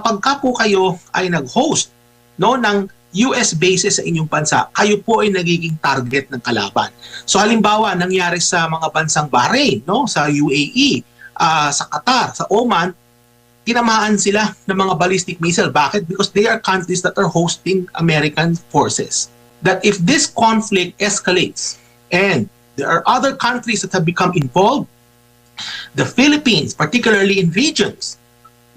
kapag ka po kayo ay nag-host, no, ng US bases sa inyong bansa, kayo po ay nagiging target ng kalaban. So halimbawa, nangyari sa mga bansang Bahrain, no, sa UAE, sa Qatar, sa Oman, tinamaan sila ng mga ballistic missile. Bakit? Because they are countries that are hosting American forces. That if this conflict escalates and there are other countries that have become involved, the Philippines, particularly in regions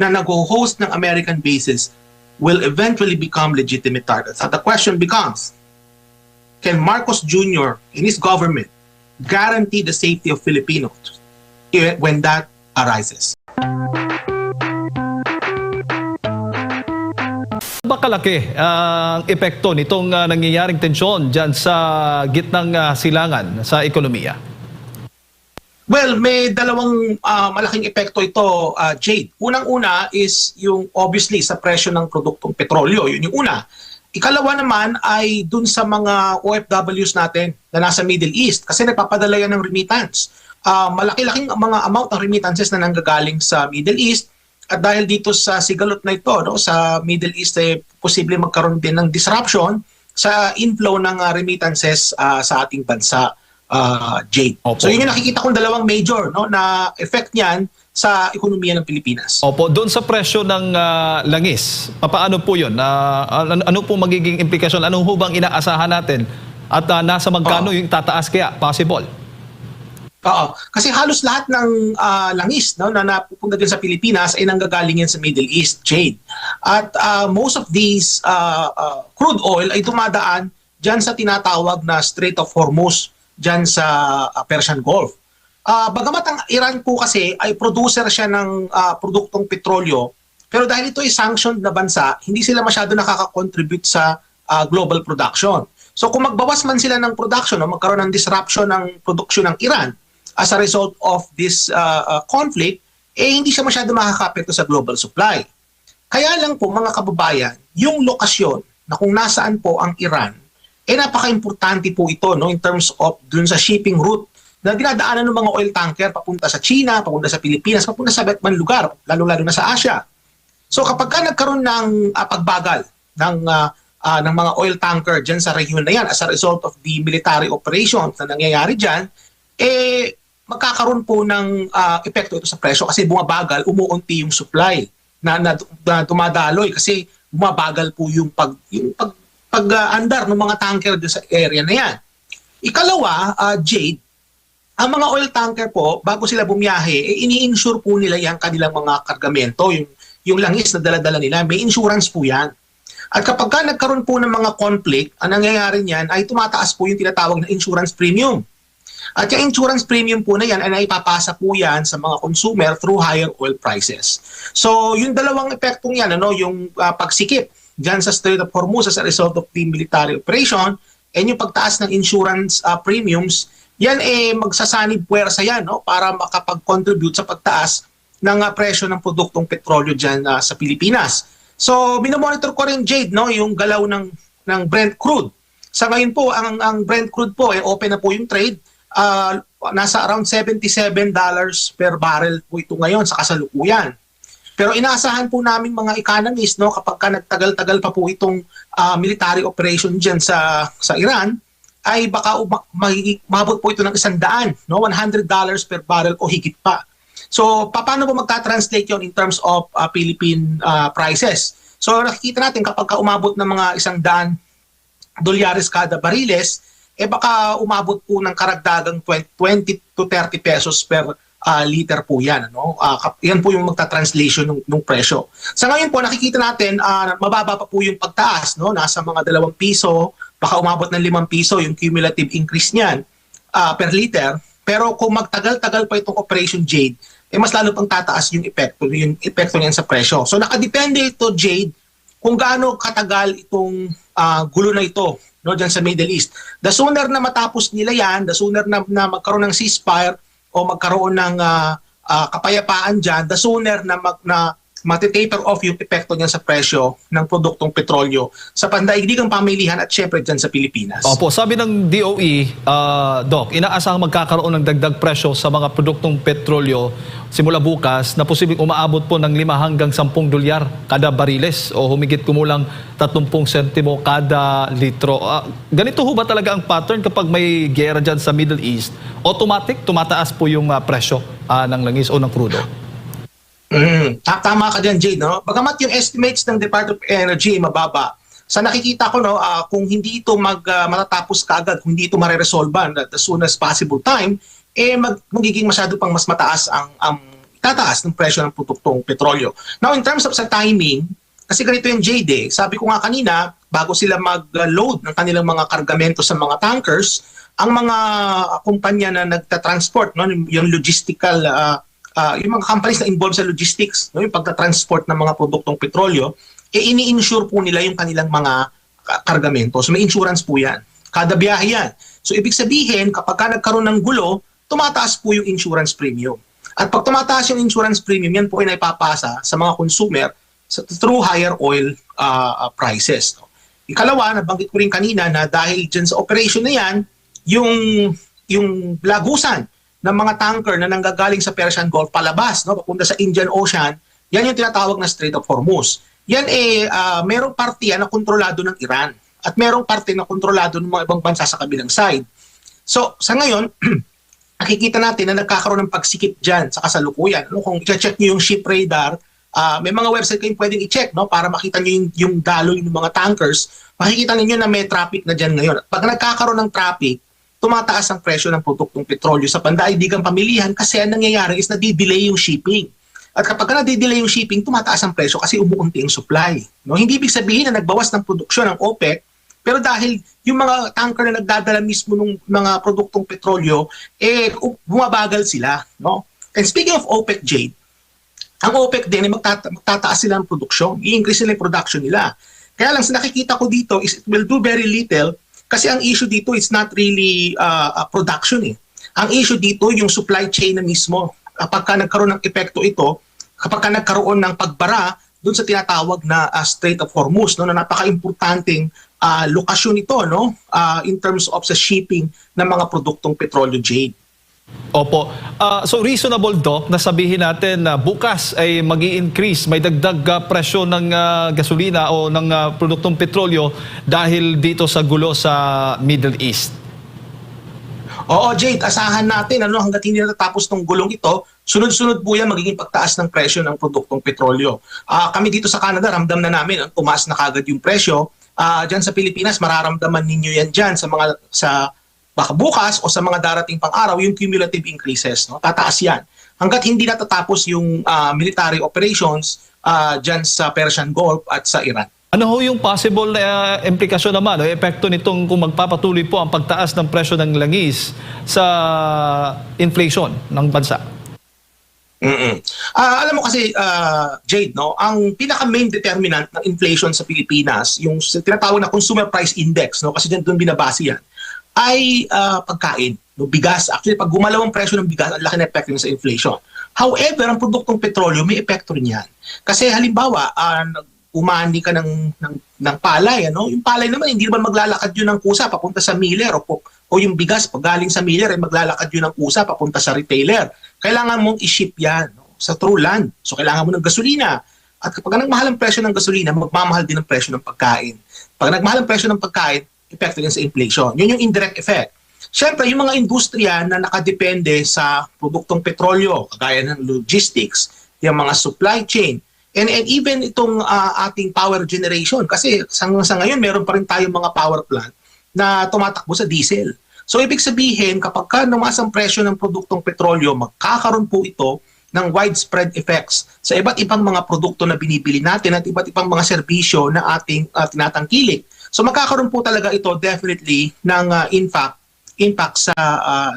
na nag-host ng American bases, will eventually become legitimate targets. So the question becomes, can Marcos Jr. and his government guarantee the safety of Filipinos when that arises? Ba kalaki ang epekto nitong nangyayaring tensyon dyan sa gitnang silangan sa ekonomiya? Well, may dalawang malaking epekto ito, Jade. Unang-una is yung obviously sa presyo ng produktong petrolyo. Yun yung una. Ikalawa naman ay dun sa mga OFWs natin na nasa Middle East kasi nagpapadala yan ng remittance. Malaki-laking mga amount ng remittances na nanggagaling sa Middle East at dahil dito sa sigalot na ito, no, sa Middle East, posible magkaroon din ng disruption sa inflow ng remittances sa ating bansa. Jade. Opo. So yun yung nakikita kong dalawang major, no, na effect niyan sa ekonomiya ng Pilipinas. Opo, doon sa presyo ng langis, paano po yun? Ano po magiging implikasyon? Ano ho bang inaasahan natin? At nasa magkano yung tataas kaya? Possible? Oo. Kasi halos lahat ng langis, no, na napupunta din sa Pilipinas ay nanggagaling yan sa Middle East, Jade. At most of these crude oil ay dumadaan dyan sa tinatawag na Strait of Hormuz, dyan sa Persian Gulf. Bagamat ang Iran po kasi ay producer siya ng produktong petrolyo, pero dahil ito ay sanctioned na bansa, hindi sila masyado nakaka-contribute sa global production. So kung magbawas man sila ng production o magkaroon ng disruption ng produksyon ng Iran as a result of this conflict, hindi siya masyado makaka-apekto sa global supply. Kaya lang po mga kababayan, yung lokasyon na kung nasaan po ang Iran, napaka-importante po ito, no, in terms of dun sa shipping route na dinadaanan ng mga oil tanker papunta sa China, papunta sa Pilipinas, papunta sa iba't ibang lugar, lalo-lalo na sa Asia. So kapag ka nagkaroon ng pagbagal ng mga oil tanker dyan sa region na yan as a result of the military operations na nangyayari dyan, magkakaroon po ng epekto ito sa presyo kasi bumabagal, umuunti yung supply na dumadaloy kasi bumabagal po yung pag-andar ng mga tanker doon sa area na yan. Ikalawa, Jade, ang mga oil tanker po, bago sila bumiyahe, ini-insure po nila yung kanilang mga kargamento, yung langis na dala-dala nila, may insurance po yan. At kapag ka nagkaroon po ng mga conflict, ang nangyayari niyan ay tumataas po yung tinatawag na insurance premium. At yung insurance premium po na yan ay naipapasa po yan sa mga consumer through higher oil prices. So yung dalawang epektong yan, yung pagsikip dyan sa Strait of Hormuz as a result of the military operation and yung pagtaas ng insurance premiums, yan magsasanib puwersa yan, no, para makapag-contribute sa pagtaas ng presyo ng produktong petrolyo dyan sa Pilipinas. So minomonitor ko rin, Jade, no, yung galaw ng Brent crude. Sa ngayon po, ang Brent crude po, open na po yung trade. Nasa around $77 per barrel po ito ngayon sa kasalukuyan. Pero inaasahan po namin mga economists, no, kapag ka nagtagal-tagal pa po itong military operation dyan sa Iran, ay baka mabot po ito ng $100, no, $100 per barrel o higit pa. So paano po magta-translate yon in terms of Philippine prices? So nakikita natin kapag ka umabot ng mga $100 kada bariles, baka umabot po ng karagdagang 20 to 30 pesos per liter po yan. Ano? Yan po yung magta-translation ng presyo. Sa ngayon po, nakikita natin, mababa pa po yung pagtaas. No? Nasa mga 2 piso, baka umabot ng 5 piso yung cumulative increase niyan per liter. Pero kung magtagal-tagal pa itong Operation Jade, mas lalo pang tataas yung epekto niyan sa presyo. So nakadepende ito, Jade, kung gaano katagal itong gulo na ito, no, dyan sa Middle East. The sooner na matapos nila yan, the sooner na magkaroon ng ceasefire o magkaroon ng kapayapaan dyan, the sooner na matitaper off yung epekto niyan sa presyo ng produktong petrolyo sa pandaigdigang pamilihan at syempre dyan sa Pilipinas. Opo, sabi ng DOE, Doc, inaasahang magkakaroon ng dagdag presyo sa mga produktong petrolyo simula bukas na posibleng umaabot po ng 5 hanggang 10 dolyar kada bariles o humigit kumulang 30 sentimo kada litro. Ganito ho ba talaga ang pattern kapag may gera dyan sa Middle East? Automatic, tumataas po yung presyo ng langis o ng crudo? Tama ka dyan, Jade. No? Bagamat yung estimates ng Department of Energy ay mababa, sa nakikita ko, no, kung hindi ito matatapos kaagad, kung hindi ito mareresolban at as soon as possible time, magiging masyado pang mas mataas ang tataas ng presyo ng produktong petrolyo. Now, in terms of sa timing, kasi ganito yung Jade, sabi ko nga kanina, bago sila mag-load ng kanilang mga kargamento sa mga tankers, ang mga kumpanya na nagta-transport, no, yung logistical yung mga companies na involved sa logistics, no, yung pagta-transport ng mga produktong petrolyo, ini-insure po nila yung kanilang mga kargamento. So may insurance po yan. Kada biyahe yan. So ibig sabihin, kapag ka nagkaroon ng gulo, tumataas po yung insurance premium. At pag tumataas yung insurance premium, yan po ay naipapasa sa mga consumer through higher oil prices. No? Ikalawa, nabanggit ko rin kanina na dahil dyan sa operation na yan, yung lagusan ng mga tanker na nanggagaling sa Persian Gulf palabas, no, papunta sa Indian Ocean, yan yung tinatawag na Strait of Hormuz. Yan merong parte na kontrolado ng Iran at merong parte na kontrolado ng mga ibang bansa sa kabilang side. So, sa ngayon, nakikita natin na nagkakaroon ng pagsikip dyan sa kasalukuyan. Ano, kung i-check nyo yung ship radar, may mga website kayong pwedeng i-check, no, para makita nyo yung daloy ng mga tankers, makikita ninyo na may traffic na dyan ngayon. At pag nagkakaroon ng traffic, tumataas ang presyo ng produktong petrolyo sa pandaigdigang pamilihan kasi ang nangyayari is nadidelay yung shipping. At kapag nadidelay yung shipping, tumataas ang presyo kasi umuunti ang supply. No? Hindi ibig sabihin na nagbawas ng produksyon ng OPEC, pero dahil yung mga tanker na nagdadala mismo ng mga produktong petrolyo, bumabagal sila. No? And speaking of OPEC, Jade, ang OPEC din ay magtataas sila ng produksyon. I-increase nila yung production nila. Kaya lang, sa nakikita ko dito is it will do very little. Kasi ang issue dito is not really production. Ang issue dito yung supply chain na mismo. Kapag ka nagkaroon ng epekto ito, kapag ka nagkaroon ng pagbara doon sa tinatawag na Strait of Hormuz, no, na napaka-importanting lokasyon ito, no, in terms of sa shipping ng mga produktong petrolyo, Jade. Opo. So reasonable, Doc, na sabihin natin na bukas ay mag-i-increase, may dagdag presyo ng gasolina o ng produktong petrolyo dahil dito sa gulo sa Middle East. Oo, Jade, asahan natin hanggat hindi natatapos ng gulong ito, sunod-sunod po yan magiging pagtaas ng presyo ng produktong petrolyo. Kami dito sa Canada, ramdam na namin, tumaas na kagad yung presyo. Diyan sa Pilipinas, mararamdaman ninyo yan dyan sa baka bukas o sa mga darating pang araw, yung cumulative increases, no? Tataas yan. Hanggat hindi natatapos yung military operations dyan sa Persian Gulf at sa Iran. Ano ho yung possible na implikasyon naman o epekto nitong kung magpapatuloy po ang pagtaas ng presyo ng langis sa inflation ng bansa? Alam mo kasi, Jade, no, ang pinaka-main determinant ng inflation sa Pilipinas, yung tinatawag na Consumer Price Index, no, kasi doon binabase yan, ay pagkain, no, bigas. Actually, pag gumalaw ang presyo ng bigas, ang laki na epekto sa inflation. However, ang produktong petrolyo, may epekto rin yan. Kasi halimbawa, umani ka ng palay, ano? Yung palay naman, hindi naman maglalakad yun ng kusa papunta sa miller o yung bigas, pag galing sa miller, ay maglalakad yun ng kusa papunta sa retailer. Kailangan mong i-ship yan, no, sa through land. So, kailangan mo ng gasolina. At kapag nagmahal ang presyo ng gasolina, magmamahal din ang presyo ng pagkain. Pag nagmahal ang presyo ng pagkain, epekto din sa inflation. Yun yung indirect effect. Siyempre, yung mga industriya na nakadepende sa produktong petrolyo, kagaya ng logistics, yung mga supply chain, and even itong ating power generation. Kasi sa ngayon, meron pa rin tayong mga power plant na tumatakbo sa diesel. So, ibig sabihin, kapag ka numaas ang presyo ng produktong petrolyo, magkakaroon po ito ng widespread effects sa iba't ibang mga produkto na binibili natin at iba't ibang mga serbisyo na ating tinatangkilik. So magkakaroon po talaga ito definitely ng impact sa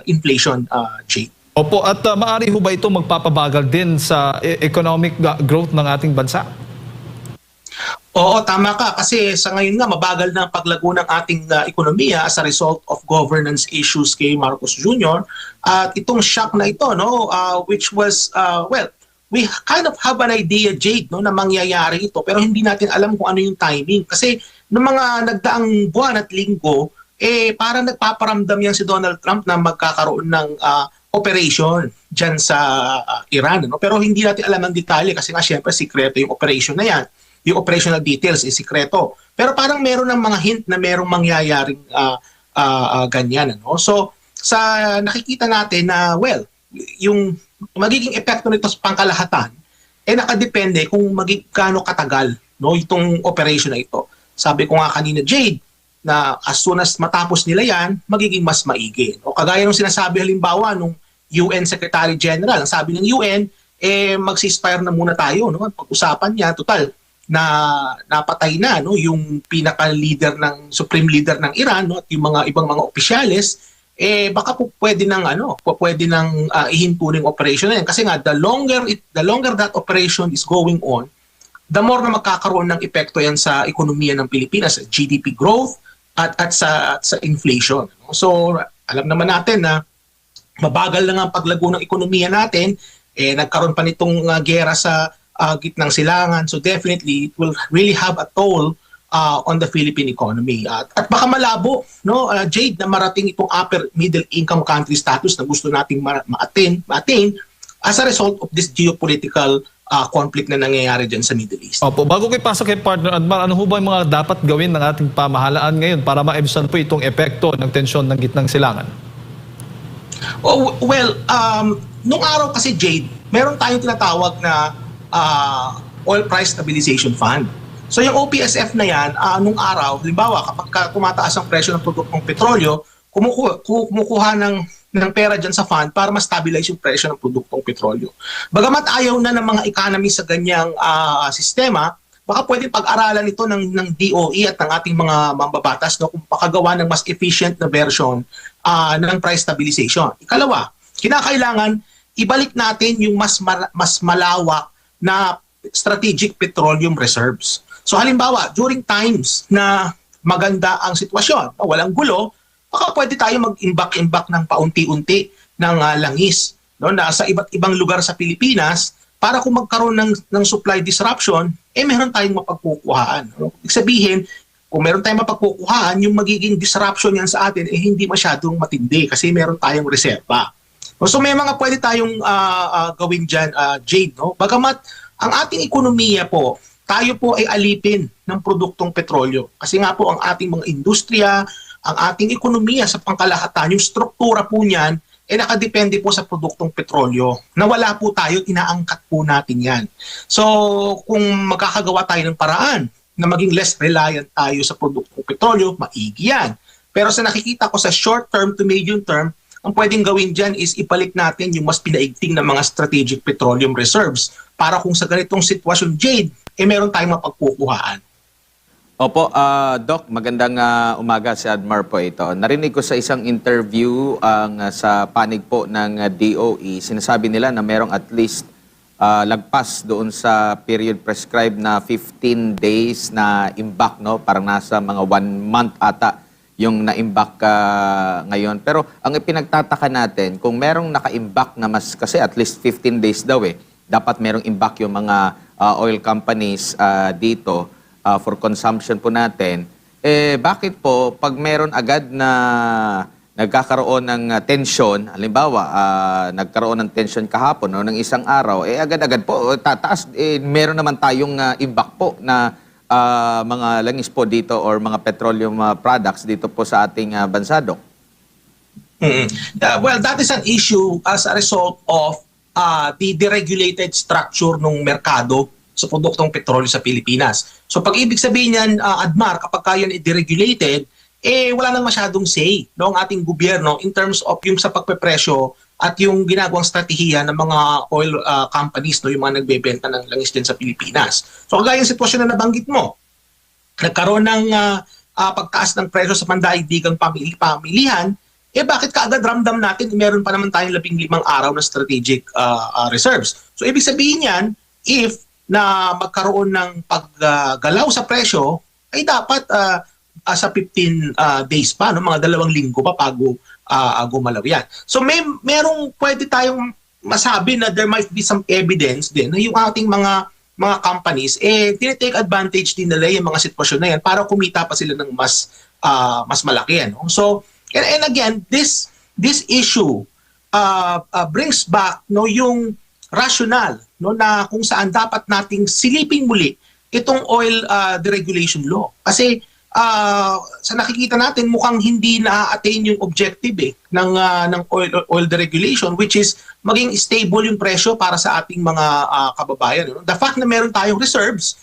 inflation, Jay. Opo, at maaari ho ba ito magpapabagal din sa economic growth ng ating bansa? Oo, tama ka. Kasi sa ngayon nga, mabagal na ang paglago ng ating ekonomiya as a result of governance issues kay Marcos Jr. At itong shock na ito, no, which was, we kind of have an idea, Jade, no, na mangyayari ito, pero hindi natin alam kung ano yung timing. Kasi noong mga nagdaang buwan at linggo, parang nagpaparamdam yan si Donald Trump na magkakaroon ng operation dyan sa Iran. No? Pero hindi natin alam ang detalye kasi nga syempre sikreto yung operation na yan. Yung operational details is sikreto. Pero parang meron ng mga hint na merong mangyayaring ganyan. Ano? So, sa nakikita natin na, well, yung magiging epekto nito sa pangkalahatan, nakadepende kung gaano katagal, no, itong operation na ito. Sabi ko nga kanina, Jade, na as soon as matapos nila yan, magiging mas maigi. O kagaya ng sinasabi halimbawa nung UN Secretary General, ang sabi ng UN, mag-ceasefire na muna tayo. No? Pag-usapan niya, total, na napatay na no yung pinaka-leader ng supreme leader ng Iran no at yung mga ibang mga opisyales baka po pwede nang ihinto ng operation na yan kasi nga the longer that operation is going on, the more na magkakaroon ng epekto yan sa ekonomiya ng Pilipinas, GDP growth at sa inflation. So alam naman natin na mabagal na nga ang paglago ng ekonomiya natin, nagkaroon pa nitong giyera sa gitnang silangan. So definitely, it will really have a toll on the Philippine economy. At baka malabo, no, Jade, na marating itong upper middle income country status na gusto nating ma-attain as a result of this geopolitical conflict na nangyayari dyan sa Middle East. Opo, bago ko ipasok kay partner Admar, ano ho ba yung mga dapat gawin ng ating pamahalaan ngayon para maibsan po itong epekto ng tensyon ng gitnang silangan? Oh, well, nung araw kasi, Jade, meron tayong tinatawag na Oil Price Stabilization Fund. So yung OPSF na yan, nung araw, halimbawa kapag tumataas ang presyo ng produktong petrolyo, kumukuha ng pera dyan sa fund para ma-stabilize yung presyo ng produktong petrolyo. Bagamat ayaw na ng mga economy sa ganyang sistema, baka pwede pag-aralan ito ng DOE at ng ating mga mambabatas no, kung pakagawa ng mas efficient na version ng price stabilization. Ikalawa, kinakailangan ibalik natin yung mas malawak na strategic petroleum reserves. So halimbawa, during times na maganda ang sitwasyon, walang gulo, baka pwede tayo mag-imbak-imbak ng paunti-unti ng langis no, na sa iba't ibang lugar sa Pilipinas para kung magkaroon ng supply disruption, meron tayong mapagkukuhaan. No? Ibig sabihin, kung meron tayong mapagkukuhaan, yung magiging disruption yan sa atin, hindi masyadong matindi kasi meron tayong reserva. So may mga pwede tayong gawin dyan, Jade. No? Bagamat ang ating ekonomiya po, tayo po ay alipin ng produktong petrolyo. Kasi nga po ang ating mga industriya, ang ating ekonomiya sa pangkalahatan, yung struktura po niyan, nakadepende po sa produktong petrolyo. Na wala po tayo, inaangkat po natin yan. So kung magkakagawa tayo ng paraan na maging less reliant tayo sa produktong petrolyo, maigi yan. Pero sa nakikita ko sa short term to medium term, ang pwedeng gawin dyan is ibalik natin yung mas pinaigting na mga strategic petroleum reserves para kung sa ganitong sitwasyon, Jade, meron tayong mapagkukuhaan. Opo, Doc, magandang umaga, si Admar po ito. Narinig ko sa isang interview sa panig po ng DOE, sinasabi nila na merong at least lagpas doon sa period prescribed na 15 days na imbak, no? Parang nasa mga 1 month ata yung na-imbak ngayon. Pero ang ipinagtataka natin, kung merong naka-imbak na mas, kasi at least 15 days daw dapat merong imbak yung mga oil companies dito for consumption po natin. Bakit po, pag meron agad na nagkakaroon ng tension, halimbawa, nagkaroon ng tension kahapon o ng isang araw, agad-agad po, tataas, meron naman tayong imbak po na mga langis po dito or mga petroleum products dito po sa ating bansa, Doc? Well, that is an issue as a result of the deregulated structure ng merkado sa produktong petrolyo sa Pilipinas. So pag ibig sabihin niyan, Admar, kapag yan i-deregulated, wala nang masyadong say no, ang ating gobyerno in terms of yung sa pagpepresyo at yung ginagawang strategiya ng mga oil companies, no, yung mga nagbebenta ng langis din sa Pilipinas. So kagaya yung sitwasyon na nabanggit mo, nagkaroon ng pagtaas ng presyo sa pandaigdigang pamilihan, bakit kaagad ramdam natin meron pa naman tayong 15 araw na strategic reserves. So ibig sabihin yan, if na magkaroon ng paggalaw sa presyo, ay dapat sa 15 days pa, no? Mga 2 linggo pa bago gumalaw yan. So merong pwede tayong masabi na there might be some evidence din na yung ating mga companies tinitake advantage din nila yung mga sitwasyon na yan para kumita pa sila ng mas malaki, no? So and again, this issue brings back, no, yung rational, no, na kung saan dapat nating silipin muli itong oil deregulation law. Kasi sa nakikita natin mukhang hindi na-attain yung objective ng oil deregulation, which is maging stable yung presyo para sa ating mga kababayan, no? The fact na meron tayong reserves,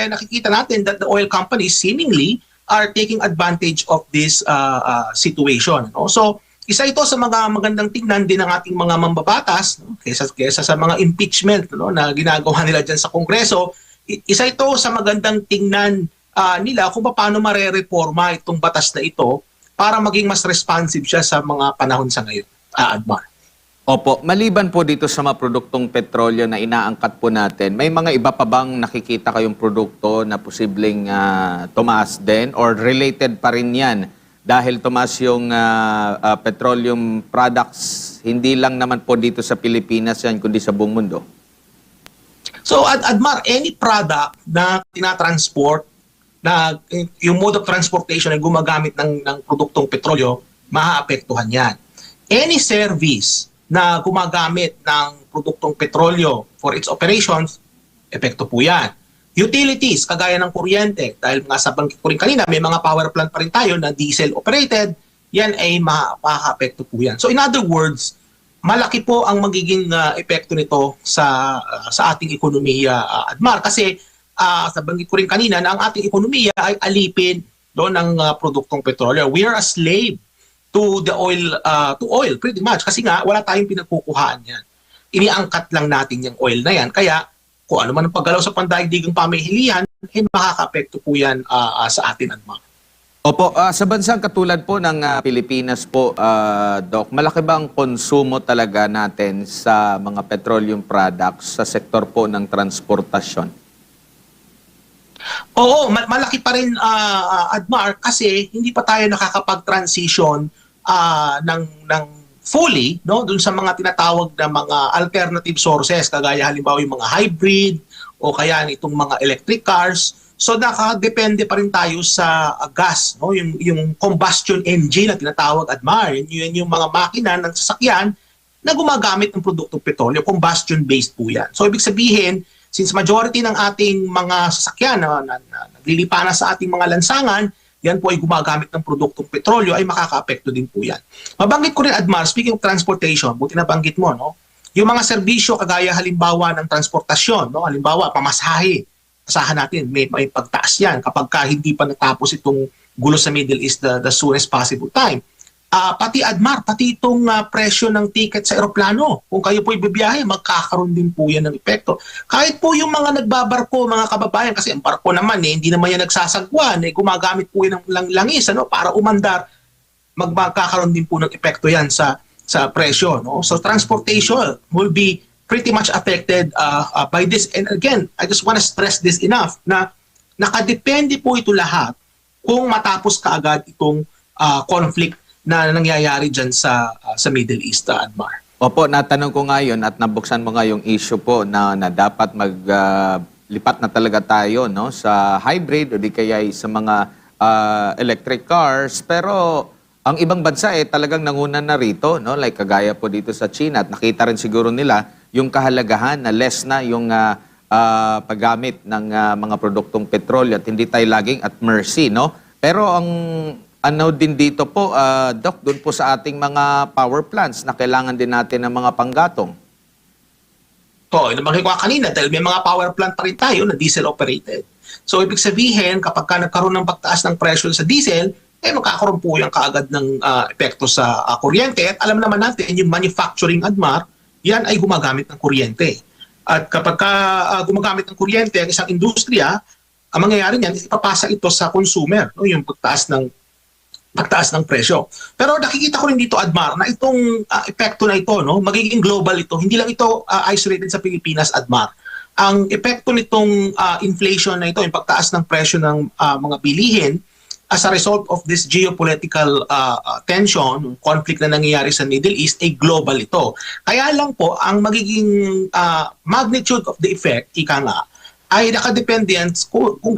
nakikita natin that the oil companies seemingly are taking advantage of this situation, no? So isa ito sa mga magandang tingnan din ng ating mga mambabatas, no? Kesa sa mga impeachment, no, na ginagawa nila dyan sa Kongreso. Isa ito sa magandang tingnan nila kung paano marereforma itong batas na ito para maging mas responsive siya sa mga panahon sa ngayon, Admar. Opo, maliban po dito sa mga produktong petrolyo na inaangkat po natin, may mga iba pa bang nakikita kayong produkto na posibleng tumaas din or related pa rin yan dahil tumaas yung petroleum products, hindi lang naman po dito sa Pilipinas yan kundi sa buong mundo? So, Admar, any product na tinatransport, na yung mode of transportation ay gumagamit ng produktong petrolyo, maaapektuhan yan. Any service na gumagamit ng produktong petrolyo for its operations, epekto po yan. Utilities, kagaya ng kuryente, dahil nga sa banggit ko rin kanina, may mga power plant pa rin tayo na diesel operated, yan ay makaka-apekto po yan. So in other words, malaki po ang magiging epekto nito sa ating ekonomiya, Admar. Kasi sa banggit ko rin kanina na ang ating ekonomiya ay alipin doon ng produktong petrolyo. We are a slave to the oil, to oil pretty much. Kasi nga, wala tayong pinagkukuhaan yan. Iniangkat lang natin yung oil na yan. Kaya, kung ano man ang paggalaw sa pandaigdigang pamihilihan, makaka-apekto po yan sa atin, Admar. Opo, sa bansang katulad po ng Pilipinas po, Doc, malaki bang konsumo talaga natin sa mga petroleum products sa sektor po ng transportasyon? Oo, malaki pa rin, Admar, kasi hindi pa tayo nakakapag-transition ng fully, no, dun sa mga tinatawag na mga alternative sources, kagaya halimbawa yung mga hybrid o kaya itong mga electric cars. So nakadepende pa rin tayo sa gas, no, yung combustion engine na tinatawag, Admar. Yun yung mga makina ng sasakyan na gumagamit ng produktong petrolyo, combustion-based po yan. So ibig sabihin, since majority ng ating mga sasakyan na naglilipanan sa ating mga lansangan, yan po ay gumagamit ng produktong petrolyo, ay makaka-apekto din po yan. Mabanggit ko rin, Admar, speaking of transportation, buti na banggit mo, no? Yung mga serbisyo kagaya halimbawa ng transportasyon, no? Halimbawa, pamasahe. Asahan natin, may pagtaas yan kapag hindi pa natapos itong gulo sa Middle East the soonest possible time. Pati, Admar, pati itong presyo ng ticket sa eroplano. Kung kayo po ibibiyahe, magkakaroon din po yan ng epekto. Kahit po yung mga nagbabarko, mga kababayan, kasi ang barko naman, hindi naman yan nagsasagwan, gumagamit po yan ng langis para umandar, magkakaroon din po ng epekto yan sa presyo, no? So transportation will be pretty much affected by this. And again, I just want to stress this enough na nakadepende po ito lahat kung matapos kaagad itong conflict na nangyayari dyan sa Middle East, Admar. Opo, natanong ko ngayon at nabuksan mo nga yung issue po na dapat maglipat na talaga tayo, no, sa hybrid o di kaya sa mga electric cars. Pero ang ibang bansa talagang nanguna na rito, no, like kagaya po dito sa China, at nakita rin siguro nila yung kahalagahan na less na yung paggamit ng mga produktong petrolyo at hindi tayo laging at mercy, no? Pero ang ano din dito po, Doc, doon po sa ating mga power plants na kailangan din natin ng mga panggatong. Nabanggit ko kanina dahil may mga power plant pa rin tayo na diesel operated. So ibig sabihin, kapag nagkaroon ng pagtaas ng presyo sa diesel, magkakaroon po yung kaagad ng epekto sa kuryente. At alam naman natin, yung manufacturing, Admar, yan ay gumagamit ng kuryente. At kapag gumagamit ng kuryente ang isang industriya, ang mangyayari niyan, ipapasa ito sa consumer, no, yung pagtaas ng presyo. Pero nakikita ko rin dito, Admar, na itong epekto na ito, no, magiging global ito. Hindi lang ito isolated sa Pilipinas, Admar. Ang epekto nitong inflation na ito, yung pagtaas ng presyo ng mga bilihin, as a result of this geopolitical tension, conflict na nangyayari sa Middle East, ay global ito. Kaya lang po, ang magiging magnitude of the effect, ika nga, ay nakadepende yan kung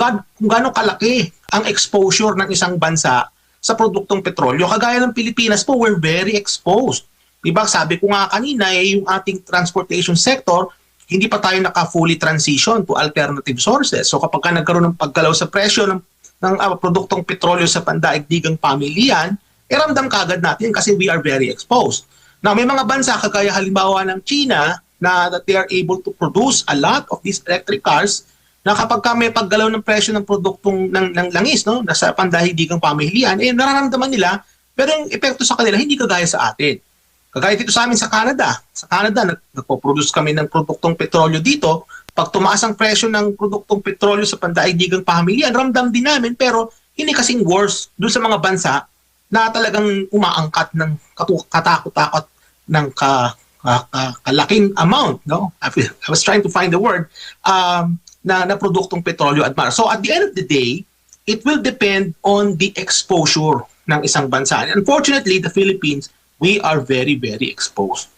gaano kalaki ang exposure ng isang bansa sa produktong petrolyo. Kagaya ng Pilipinas po, we're very exposed. Diba? Sabi ko nga kanina, yung ating transportation sector, hindi pa tayo naka-fully transition to alternative sources. So kapag nagkaroon ng paggalaw sa presyo ng produktong petrolyo sa pandaigdigang pamilyan, ramdam kagad natin kasi we are very exposed. Now, may mga bansa kagaya halimbawa ng China na that they are able to produce a lot of these electric cars na kapag may paggalaw ng presyo ng produktong ng langis, no, nasa pandaigdigang pamilyan, nararamdaman nila, pero yung epekto sa kanila hindi kagaya sa atin. Kagaya dito sa amin sa Canada. Sa Canada, nagpo-produce kami ng produktong petrolyo dito. Pag tumaas ang presyo ng produktong petrolyo sa pandaigdigang pamilyan, ramdam din namin, pero hindi kasing worse doon sa mga bansa na talagang umaangkat ng katakot-takot ng kalaking amount. No? I was trying to find the word na produktong petrolyo, Admar. So at the end of the day, it will depend on the exposure ng isang bansa. And unfortunately, the Philippines, we are very, very exposed.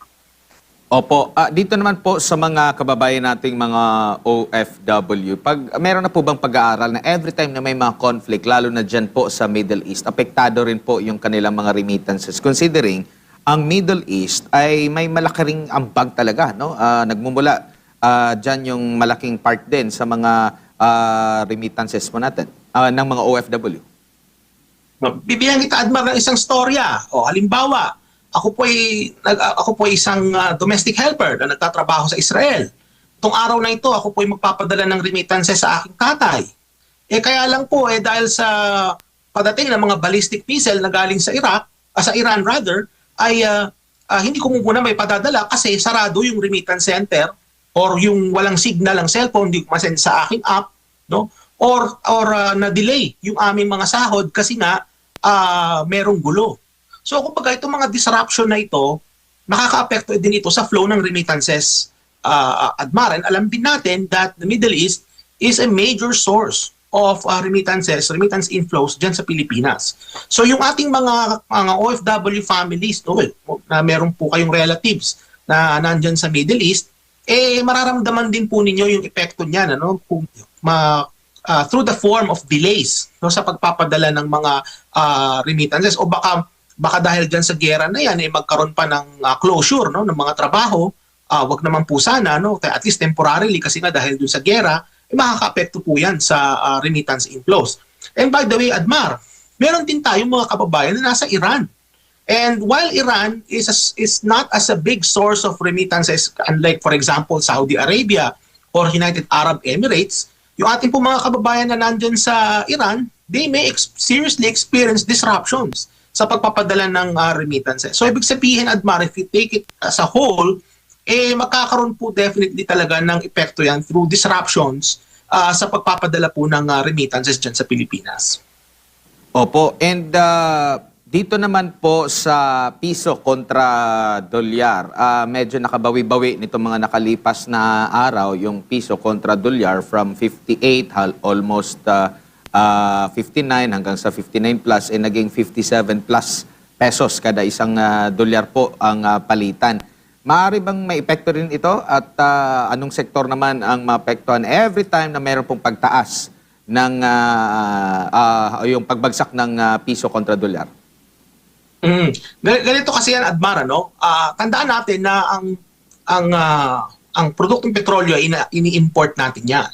Opo, dito naman po sa mga kababayan nating mga OFW, meron na po bang pag-aaral na every time na may mga conflict, lalo na dyan po sa Middle East, apektado rin po yung kanilang mga remittances, considering ang Middle East ay may malaki ring ambag talaga, no? Nagmumula dyan yung malaking part din sa mga remittances po natin, ng mga OFW. Bibigyan kita, Admar, ng isang storya. O halimbawa, ako po ay isang domestic helper na nagtatrabaho sa Israel. Itong araw na ito, ako po ay magpapadala ng remittances sa aking tatay. Kaya lang po, dahil sa padating ng mga ballistic missile na galing sa Iran rather, ay hindi ko muna may padadala kasi sarado yung remittance center or yung walang signal ang cellphone, hindi ko masend sa aking app, no? Or na-delay yung aming mga sahod kasi nga merong gulo. So kumbaga itong mga disruption na ito, nakaka-apekto din ito sa flow ng remittances, Admar. And alam din natin that the Middle East is a major source of remittance inflows dyan sa Pilipinas. So yung ating mga OFW families, no, na meron po kayong relatives na nandyan sa Middle East, mararamdaman din po ninyo yung epekto niyan, ano, through the form of delays, no, sa pagpapadala ng mga remittances, o baka dahil dyan sa gera na yan, magkaroon pa ng closure, no, ng mga trabaho. Wag naman po sana, no, at least temporarily, kasi nga dahil dun sa gera, makaka-apekto po yan sa remittance inflows. And by the way, Admar, meron din tayong mga kababayan na nasa Iran. And while Iran is not as a big source of remittances, unlike, for example, Saudi Arabia or United Arab Emirates, yung ating po mga kababayan na nandyan sa Iran, they may seriously experience disruptions sa pagpapadala ng remittances. So ibig sabihin, Admar, if you take it as a whole, magkakaroon po definitely talaga ng epekto yan through disruptions sa pagpapadala po ng remittances dyan sa Pilipinas. Opo, and dito naman po sa piso kontra dolyar, medyo nakabawi-bawi nito mga nakalipas na araw yung piso kontra dolyar from 58 almost 59 hanggang sa 59 plus, naging 57 plus pesos kada isang dolyar po ang palitan. Maaari bang may epekto rin ito at anong sektor naman ang maapektuhan every time na mayroon pong pagtaas ng yung pagbagsak ng piso kontra dolyar? Ganito kasi yan, Admar, no? Tandaan natin na ang produktong petrolyo ini-import natin yan.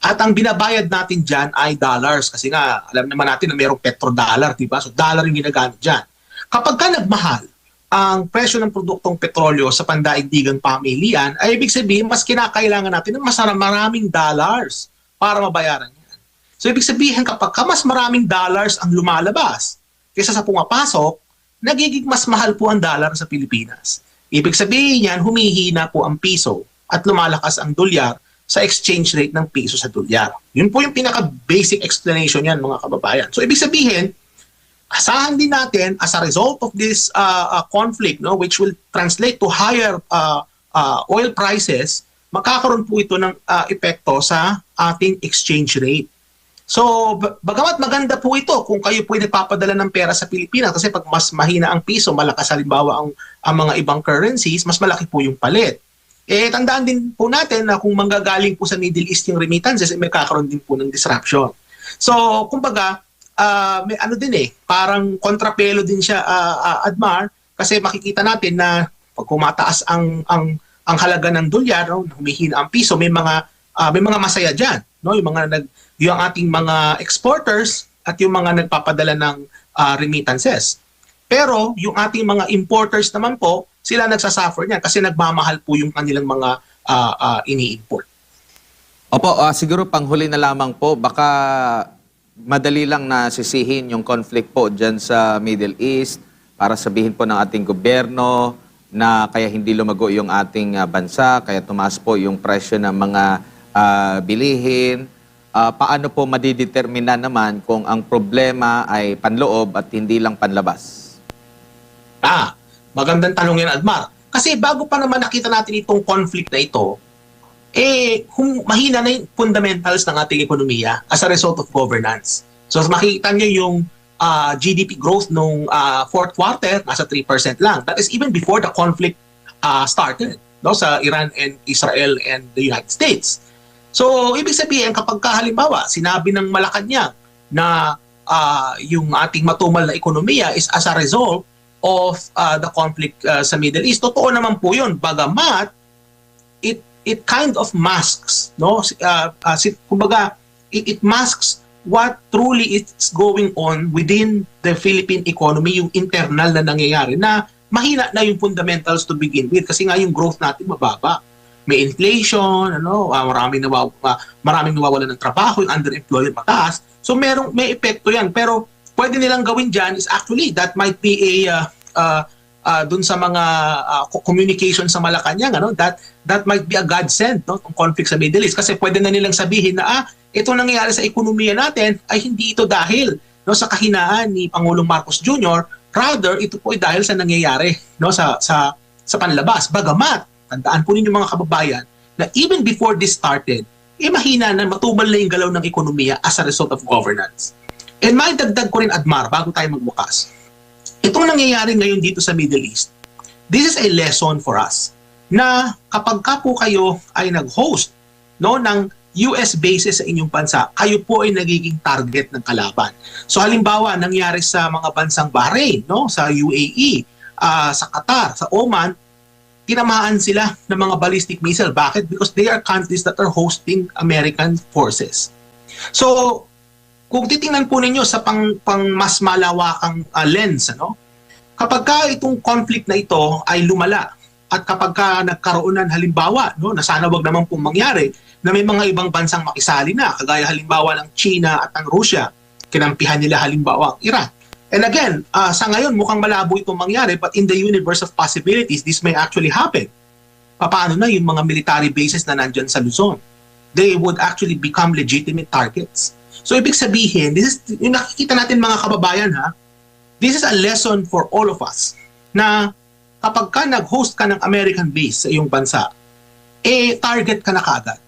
At ang binabayad natin dyan ay dollars. Kasi nga, alam naman natin na mayroong petrodollar, diba? So, dollar yung ginagamit dyan. Kapag ka nagmahal ang presyo ng produktong petrolyo sa pandaigdigang pamilihan, ay ibig sabihin, mas kinakailangan natin ng mas maraming dollars para mabayaran yan. So, ibig sabihin, kapag ka mas maraming dollars ang lumalabas kaysa sa pumapasok, nagiging mas mahal po ang dollar sa Pilipinas. Ibig sabihin yan, humihina po ang piso at lumalakas ang dolyar sa exchange rate ng piso sa dolyar. Yun po yung pinaka-basic explanation yan, mga kababayan. So, ibig sabihin, asahan din natin as a result of this conflict, no, which will translate to higher oil prices, magkakaroon po ito ng epekto sa ating exchange rate. So, bagamat maganda po ito kung kayo po ay nagpapadala ng pera sa Pilipinas kasi pag mas mahina ang piso, malakas halimbawa ang mga ibang currencies, mas malaki po yung palit. Tandaan din po natin na kung manggagaling po sa Middle East yung remittances, may kakaroon din po ng disruption. So, kumbaga, may ano din parang kontrapelo din siya, Admar, kasi makikita natin na pag kumataas ang halaga ng dolyar, no, humihina ang piso, may mga masaya diyan, no, yung ating mga exporters at yung mga nagpapadala ng remittances. Pero yung ating mga importers naman po, sila nagsasuffer niyan kasi nagmamahal po yung kanilang mga ini-import. Opo, siguro panghuli na lamang po, baka madali lang na sisihin yung conflict po dyan sa Middle East para sabihin po ng ating gobyerno na kaya hindi lumago yung ating bansa, kaya tumaas po yung presyo ng mga bilihin. Paano po madidetermina naman kung ang problema ay panloob at hindi lang panlabas? Magandang tanong yan, Admar. Kasi bago pa naman nakita natin itong conflict na ito, mahina na yung fundamentals ng ating ekonomiya as a result of governance. So makikita nyo yung GDP growth nung fourth quarter, nasa 3% lang. That is even before the conflict started, no, sa Iran and Israel and the United States. So ibig sabihin, kapag halimbawa sinabi ng Malacanang na yung ating matumal na ekonomiya is as a result of the conflict sa Middle East, totoo naman po yun. Bagamat, it kind of masks, no? Kumbaga, it masks what truly is going on within the Philippine economy, yung internal na nangyayari, na mahina na yung fundamentals to begin with kasi nga yung growth natin mababa. May inflation, maraming nawawalan ng trabaho, yung underemployment mataas. So may epekto yan. Pero pwede nilang gawin dyan is actually that might be dun sa mga communication sa Malacanang, that might be a godsend, no, tong conflict sa Middle East kasi pwede na nilang sabihin na itong nangyayari sa ekonomiya natin ay hindi ito dahil, no, sa kahinaan ni Pangulong Marcos Jr., rather ito po ay dahil sa nangyayari, no, sa panlabas. Bagamat tandaan po ninyo mga kababayan na even before this started, mahina na, matumal na yung galaw ng ekonomiya as a result of governance. And may dagdag ko rin, Admar, bago tayo magbukas. Itong nangyayari ngayon dito sa Middle East, this is a lesson for us na kapag ka po kayo ay nag-host, no, ng US bases sa inyong bansa, kayo po ay nagiging target ng kalaban. So halimbawa, nangyari sa mga bansang Bahrain, no, sa UAE, sa Qatar, sa Oman, tinamaan sila ng mga ballistic missile. Bakit? Because they are countries that are hosting American forces. So, kung titingnan po ninyo sa pang mas malawakang lens, kapag ka itong conflict na ito ay lumala at kapag ka nagkaroon ng halimbawa, no, na sana wag naman pong mangyari, na may mga ibang bansang makisali na, kagaya halimbawa ng China at ang Russia, kinampihan nila halimbawa ang Iran. And again, sa ngayon mukhang malabo itong mangyari, but in the universe of possibilities, this may actually happen. Paano na yung mga military bases na nandyan sa Luzon? They would actually become legitimate targets. So ibig sabihin, this is yung nakikita natin mga kababayan, this is a lesson for all of us na kapag ka nag-host ka ng American base sa iyong bansa, target ka na kaagad.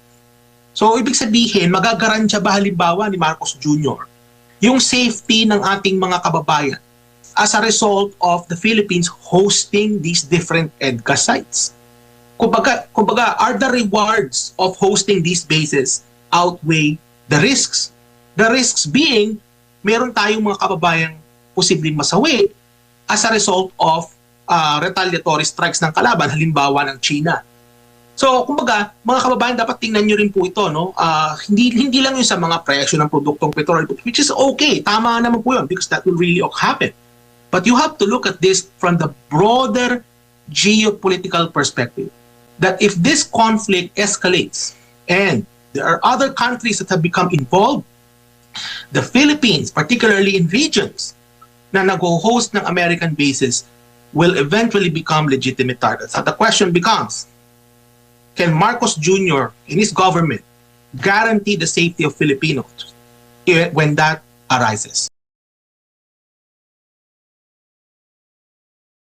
So ibig sabihin, magagarantya ba halimbawa ni Marcos Jr. yung safety ng ating mga kababayan as a result of the Philippines hosting these different EDCA sites? Kumbaga, are the rewards of hosting these bases outweigh the risks? The risks being, meron tayong mga kababayang posibleng masawi as a result of retaliatory strikes ng kalaban, halimbawa ng China. So, kumbaga, mga kababayan, dapat tingnan nyo rin po ito, no? Hindi lang yun sa mga presyo ng produktong petrol, which is okay, tama naman po yun, because that will really happen. But you have to look at this from the broader geopolitical perspective. That if this conflict escalates and there are other countries that have become involved, the Philippines, particularly in regions na nag-host ng American bases, will eventually become legitimate targets. So the question becomes, can Marcos Jr. and his government guarantee the safety of Filipinos when that arises?